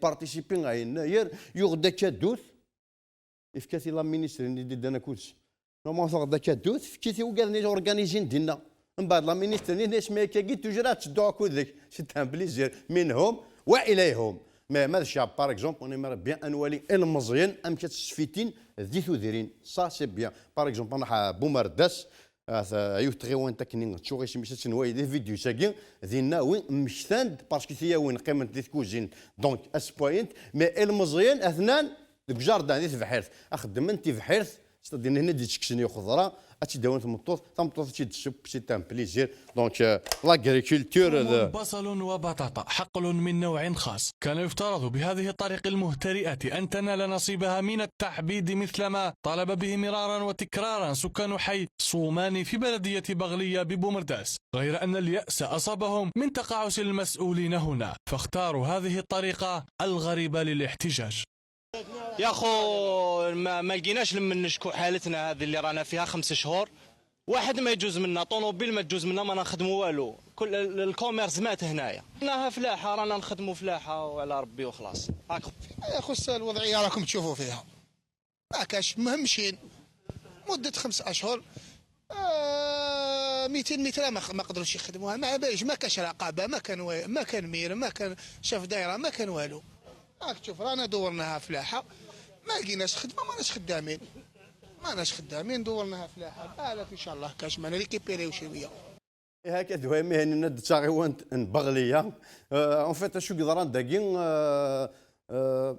بارتيسيبين غا يناير يغدا كادوث يفكاتي لا مينيستر اللي دانا كلشي نورمالمون غدا كادوث فكيتي وقالني اورغانيزين دينا من بعد لا مينيستر اللي نسمي كي تجرات تشدو كودك سيت بليزير منهم واليهم ما الشعب باغ اكزومبل اوني مر بيان انوالي المزيان ام كتسفيتين ذي ثوديرين سا سي بيان باغ اكزومبل انا بومرداس يوث تغيوان تاكنين تشوغي شي ميسات نواي دي فيديو ساكين ذينا وين مشتاند باسكو ثيا وين قيمه دي كوزين دونك اس بوينت مي المزيان اثنان ديك جاردان دي تفحيرث اخدم انت فحيرث ستادين هنا دي تشكشني خضره اتي داون تمطوط تي تشوب سي تان بليزير دونك لاغريكولتور بصل وبطاطا حقل من نوع خاص كان يفترض بهذه الطريق المهترئة أن تنال نصيبها من التعبيد مثلما طالب به مرارا وتكرارا سكان حي صومان في بلدية بغلية ببومرداس، غير أن اليأس أصابهم من تقاعس المسؤولين هنا فاختاروا هذه الطريقة الغريبة للاحتجاج. يا اخو ما لقيناش لمن نشكو حالتنا هذه اللي رانا فيها 5 شهور، واحد ما يجوز منا طوموبيل ما تجوز منا ما نخدموا والو، كل الكوميرس مات هنايا، رانا فلاحه رانا نخدموا فلاحه وعلى ربي وخلاص. هاك يا اخو الوضعيه راكم تشوفوا فيها ما كاش مهمشين مده 5 اشهر 200 متر ما قدروش يخدموها، ما بايش ما كاش رقابه ما كان مير ما كان شاف دايره ما كان والو. راك تشوف رانا دورناها فلاحه ما لقيناش خدمه ماناش خدامين دورناها فلاحه بالك ان شاء الله كاش معنا ريكيبيريو شويه. هكا دوي مهني ند تاغيوان بغليه اون فيت شو قدران داكين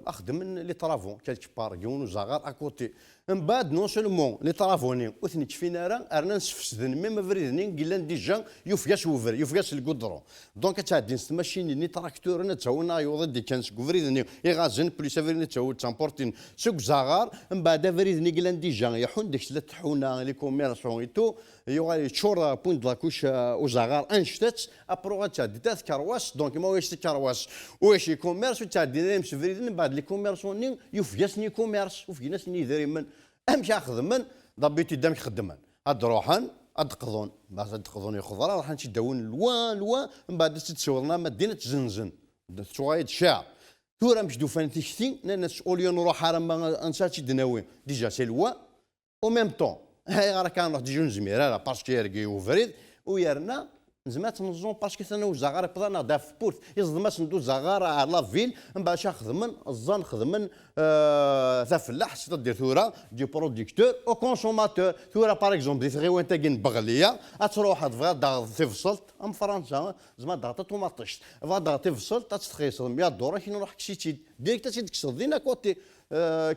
اخدم لي طرافون كالك باركيون وزغار اكوتي من بعد نون سولمون لي طرافوني وثني كفينا ارنا نسفسدن ميم فريدني قلان ديجا يوفياش وفر يوفياش الكودرون دونك تعدين ماشين ني تراكتور نتاونا يوض دي كان فريدني يغازن بليس فريدني تاو تامبورتين سوق زغار من بعد فريدني قلان ديجا يحون ديك ثلاث حونا لي كوميرسون ايتو يوغالي تشور بوينت لاكوش وزغار انشتات ابروغا تعدي تاث كرواس دونك ما واش كرواس واش كوميرس تعدي نمس فريدني بعد لي كوميرسون يوفياش ني كوميرس وفيناس ني داري من امشي خدمن ضبيتي دامك خدمن هاد روحان ادقضون باش ادقضون خضره راح نشدون لوا من بعد تتصورنا مدينه زنزن شويه شاع ثورة مش دوفان تشتي ناس اوليو نروح حرام انساتي دناوي ديجا سي لوا او ميم طون هاي راه كان نروح ديجا نزمير باسكو يرقي وفريد ويرنا زعما تنظم باسكو ثنا وزغار بدانا داف بورت يصدم ندو زغار على لا فيل من بعد خدمن الزان خدمن ذا فلاح ستدير ثوره دي بروديكتور او كونسوماتور ثوره باغ اكزومبل دي وين تاكين بغليه تروح تفغى ضغط تفصلت ام فرنسا زعما ضغطت وما طشت فا ضغط تفصلت تتخيصل 100 دولار كي نروح كشيتي ديريكت تكسر دينا كوتي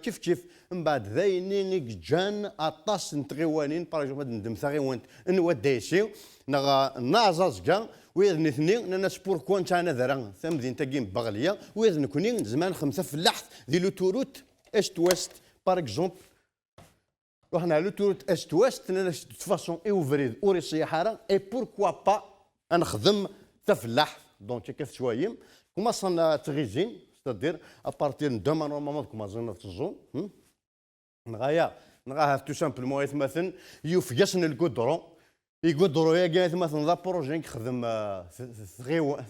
كيف من بعد ذاينين جان اطاس نتغيوانين باغ اكزومبل ندم ثغيوانت نوا دايسي نازازكا ويذن اثنين ناس بوركو نتا انا ذرا ثمدين تاكين بغليه ويذن كونين زمان 5 فلاح دي لو توروت است ويست باغ اكزومبل رحنا لو توروت است ويست دو فاسون اوفريد اوري السياحه اي بوركوا با نخدم تفلاح دونك كيف شويه كما صنا تغيزين ستادير ابارتير دوما نورمالمون كما زلنا تزون نغاها تو سامبلمون يتمثل يوفياسن الكودرون يقدروا يا كاين مثلا ذا بروجي نخدم في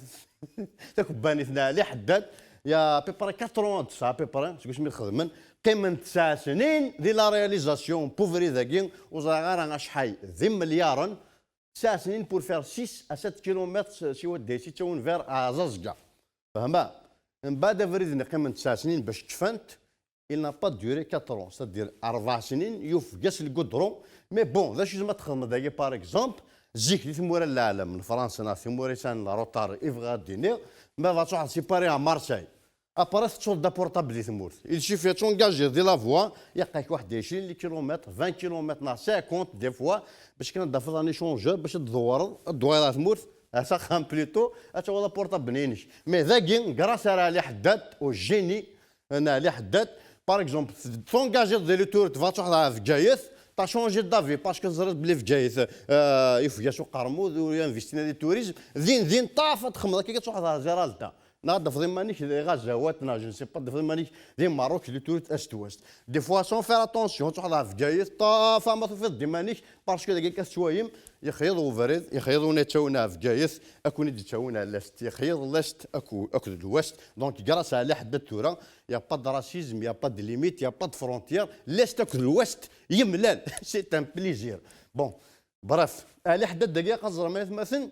تكباني ثنا لي حداد يا بيبرا 80 9 بيبرا شكون مي خدمن قيمه 9 سنين دي لا رياليزاسيون بوفري ذاكين وزغار شحال ذي مليارا 9 سنين بور فير 6 à 7 كيلومتر سي ودي سي تاون فير ازازكا فهمت من بعد فريدني قيمه 9 سنين باش تفنت il n'a pas duré 4 ans c'est-à-dire 4 سنين يوفقاس الكودرون مي بون ذا شي زعما تخدم دايا باغ اكزومبل زيك اللي ثمورا العالم من فرنسا في موريتان لا روتار افغا دينير ما فاتش واحد سيباري ا مارساي ابارات تشوف دا بورتابل اللي ثمورت il suffit تونجاجي دي لا فوا يلقاك واحد 20 كيلومتر 20 كيلومتر نا 50 دي فوا باش كان ضاف راني شونجور باش تدور الدويره ثمورت هسا خام بليتو اتا ولا بورتابل بنينش مي ذاكين كراس راه لي حداد وجيني انا لي حداد باغ اكزومبل تونجاجي دي لو تور تفاتش واحد في جايث تا شونجي دافي باسكو زرت بلي في جايث يفيا سوق قرموز وينفيستينا دي توريزم ذين طافت خمضه كي كتروح لها جيرالتا ناض في ضمانيك دي غزواتنا جو سي با في ضمانيك دي ماروك اللي توريت است وست دي فوا سون فير اتونسيون تروح في جايز طافا ما في ضمانيك باسكو داك كاسوايم يخيضوا فريد يخيضوا نتاونا في جايز اكو ندي تاونا لاست يخيض لاست اكو الوست دونك جراس على حد التورا يا با دو راسيزم يا با دو ليميت يا با دو فرونتيير لاست اكو الوست يملال سي ان بليزير بون بريف على حد الدقيقه زرما مثلا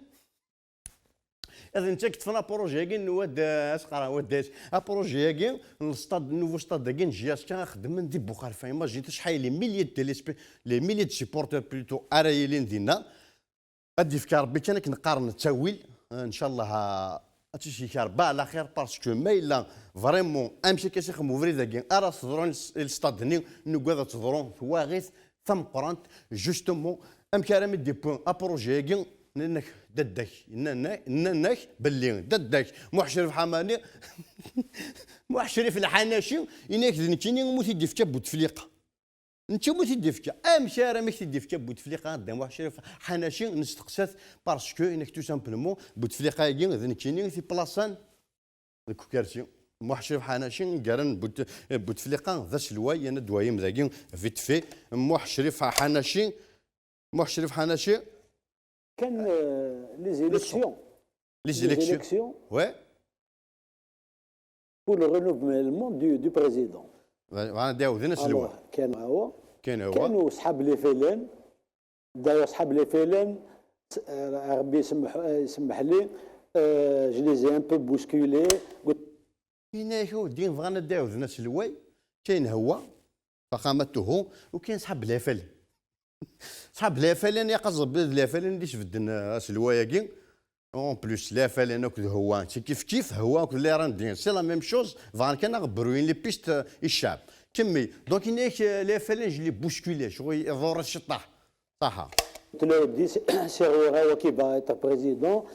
اذا انت كتفنا بروجي كاين واد اسقرا واد بروجي كاين الستاد نوفو ستاد كاين جياس كان خدم من دي بوخار فايما جيت شحال لي ميليي لي ميليي دو سيبورتور بلوتو ارايلين دينا ادي في ربي كان نقارن التاويل ان شاء الله هاتشي كاربا على خير باسكو ما الا فريمون امشي كيشيخ موفري كاين ارا صدرون الستاد هني نقعد تصدرون واغيث ثم قرانت جوستومون ام كارامي دي بوين بروجي كاين ننك ددك ننك باللي ددك محشرف حماني محشرف الحناشي انك ذنكيني موتي ديفكا بوتفليقه انت موتي ديفكا شارع ميك ديفكا بوتفليقه قدام محشرف حناشي نستقسات باسكو انك تو سامبلومون بوتفليقه كي ذنكيني في بلاصان الكوكارسي محشرف حناشي قارن بوتفليقه ذا شلواي انا دوايم ذاكي فيت في محشرف حناشي كان لي زيليكسيون ouais pour le renouvellement du président. داوذنا سلوى كانوا صحاب لي فيلان دايو صحاب لي فيلان ربي يسمح لي je les ai un peu bousculés. كاين شو دين بغانا داوذنا سلوى كاين هو فخامته وكاين صحاب لافل صحاب لافلين يقصد لافلين اللي شفدنا سلواياكي اون بلوس لافلين اكل هو كيف هو اكل اللي راندين سي لا ميم شوز فان كان غبروين لي بيست الشعب كمي دونك انيك لافلين جلي بوشكولي شغل يضور الشطاح صح قلت له دي سيغورا هو كي با ايتر بريزيدون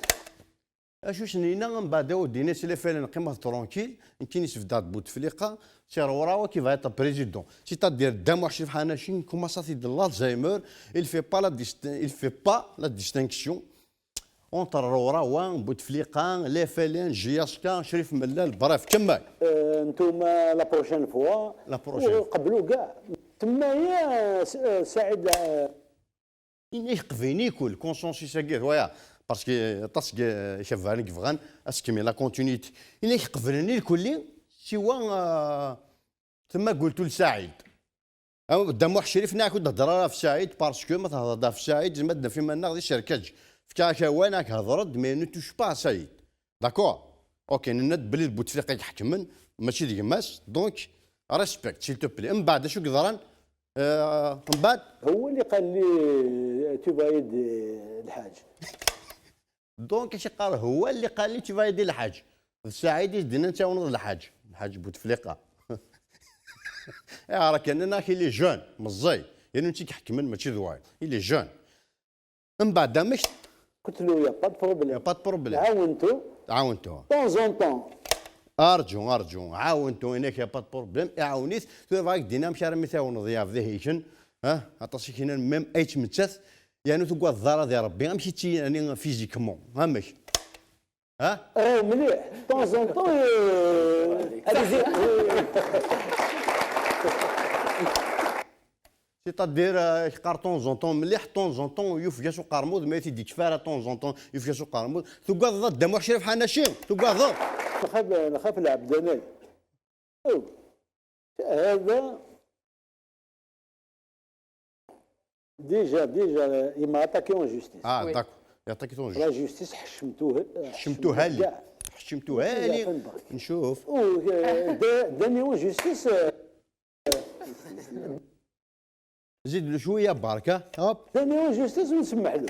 اشو شنينا من بعد ودينا سي لافلين قيمه ترونكيل يمكن يسفدات بوتفليقه Cherora qui va être président. C'est-à-dire, d'un chef Hanachin, comment ça c'est de l'Alzheimer, il fait pas la distinction entre Rora, Wan, Bouteflika, les Félin, Giaska, Sherif Mellal, bref, كمل. انتوما لا بروشين فوا قبلوا كاع تمايا سعيد يقفيني كل كونسونسيس كير ويا باسكو طاسك شافاني كيفغان اسكمي لا كونتينيتي يقفلني الكل سوا ثم قلت لسعيد قدام واحد شريف ناكل نهضر في سعيد باسكو ما تهضر في سعيد زعما فيما ناخذ الشركه في كاكاوانك هضرت مي نو توش با سعيد داكور اوكي ند بلي بوتفليقه يحكمن ماشي ديك ماس دونك ريسبكت سيل تو بلي من بعد شو قدران من بعد هو اللي قال لي تفايد الحاج دونك اش قال هو اللي قال لي تفايد الحاج سعيد يدينا انت ونض الحاج بوتفليقه راه كاننا كي لي جون مزي يعني انت كيحكمن ماشي ذواي لي جون من بعد مش قلت له يا با دو بروبليم با دو بروبليم عاونتو طون زون طون ارجو عاونتو هناك يا با دو بروبليم عاونيت تو فاك دينا مشى رمي تاون ضياف ذي هيكن عطاسي كاين ميم ايت متث يعني تقوا الضاره ديال ربي غنمشي تي يعني فيزيكمون ماشي مليح طون زون طون سيتادير يقار طون زون طون مليح طون زون طون يوفيا شو قرمود ما تيديك فارا طون زون طون يوفيا شو قرمود تقوا ضد دم وحشرف حناشين تقوا ضد نخاف العبداني هذا ديجا il m'a attaqué en justice. داكور يعطيك طون لا جوستيس حشمتوها لي نشوف داني اون جوستيس زيد له شويه بركه هوب داني اون جوستيس ونسمح له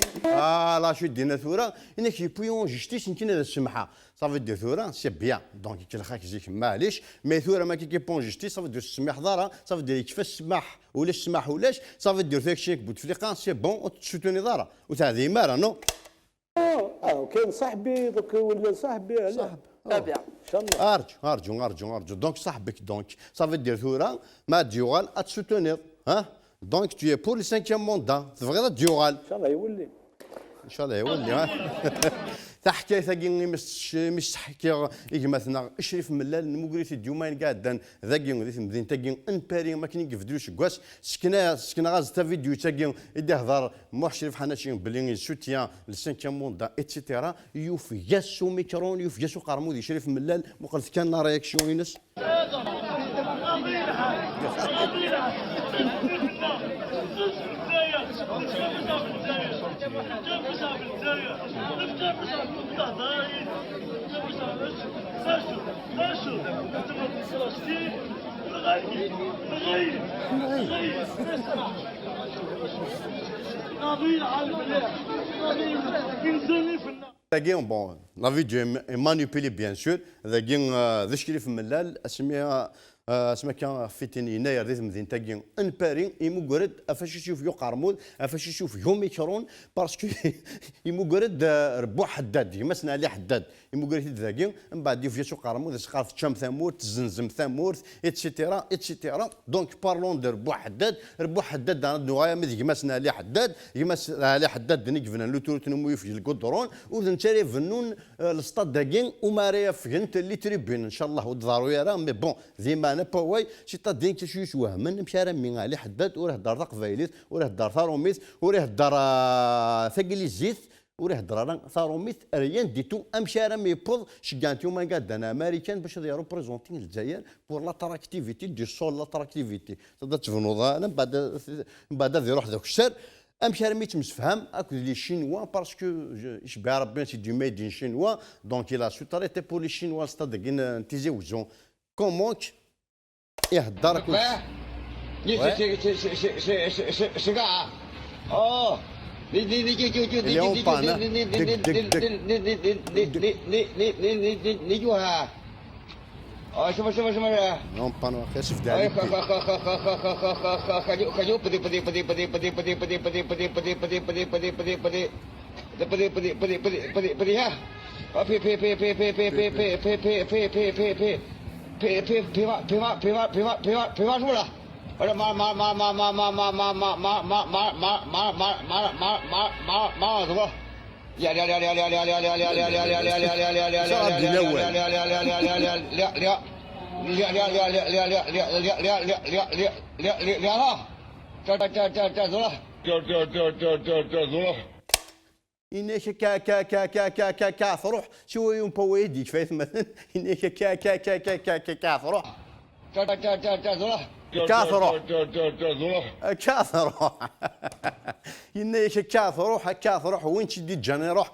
لا شو دينا ثوره انك يبويون جوستيس يمكن هذا السمحه صافي دير ثوره سي بيان دونك كيلخاك يجيك معليش مي ثوره ما كيبون جوستيس صافي دير السماح ضاره صافي دير كيفاش السماح ولاش السماح ولاش صافي دير فيك شيك بوتفليقه سي بون تشوتوني ضاره وتهذه ماره نو كاين صاحبي دوك ولا صاحبي صاحب تابع ان شاء الله ارجو دونك صاحبك دونك صافي دير ثوره ما ديوغال اتسوتونير دونك tu es pour le 5e mandat تبغي ديوغال ان شاء الله يولي ان شاء الله يولي حكايه ثاقي مش تحكي مثلا اشرف ملال المقريت اليومين قاعد ذاقي ذي مدينه تاقي ان باري ما كاين يقفدلوش كواس سكنا غاز تا فيديو تاقي يدي هضر محشرف حناشين بلي سوتيان للسانكيام موندا اتسيتيرا يوفياسو ميكرون يوفياسو قرمود يشرف ملال وقلت كان رياكسيون ينس Bon, la vidéo est manipulée bien sûr. ذا شكري في ملال اسميها اسمها كان فيتين يناير ذي مدينه تاكين ان باري يمقرد افاش يشوف يو قرمود افاش يشوف يو ميكرون باسكو يمقرد ربو حداد يمسنا عليه حداد يمقرد ذاكين من بعد يوف يشو قرمود سقاف تشام ثامور تزنزم ثامور اتسيتيرا اتسيتيرا دونك بارلون دو ربو حداد انا نوايا مذ يمسنا عليه حداد يمسنا عليه حداد دنيك فنان لو تورت نمو في القدرون وذن تاري فنون الستاد داكين وماريا فهمت اللي تريبين ان شاء الله ودارو يا راه مي بون ديما انا باوي شي طادين كشوش وهمن مشى راه عليه حداد وراه دار قبايليت وراه دار ثاروميت وراه دار ثقليزيت وراه دار ثاروميت ريان ديتو امشى راه ميبوض شكانتيو ما قاد انا امريكان باش يديروا بريزونتين الجزائر بور لاتراكتيفيتي دي سول لاتراكتيفيتي تقدر تفنوض انا من بعد يروح ذاك الشهر امشي راه ميتمسفهم اكو لي شينوا باسكو يشبه ربي سي دو ميد ان شينوا دونك il a sous traité pour les chinois c'est-à-dire تيزوجون كومونك يهدر كل اليوم بانا اليوم بانا كاشف دالي إنك كا كا كا كا كا كا كا روح شو يوم بويديك فايت مثلا إنك كا كا كا كا كا كا كا روح كاثروح كاثروح إنك كاثروح وين تشدي جاني روح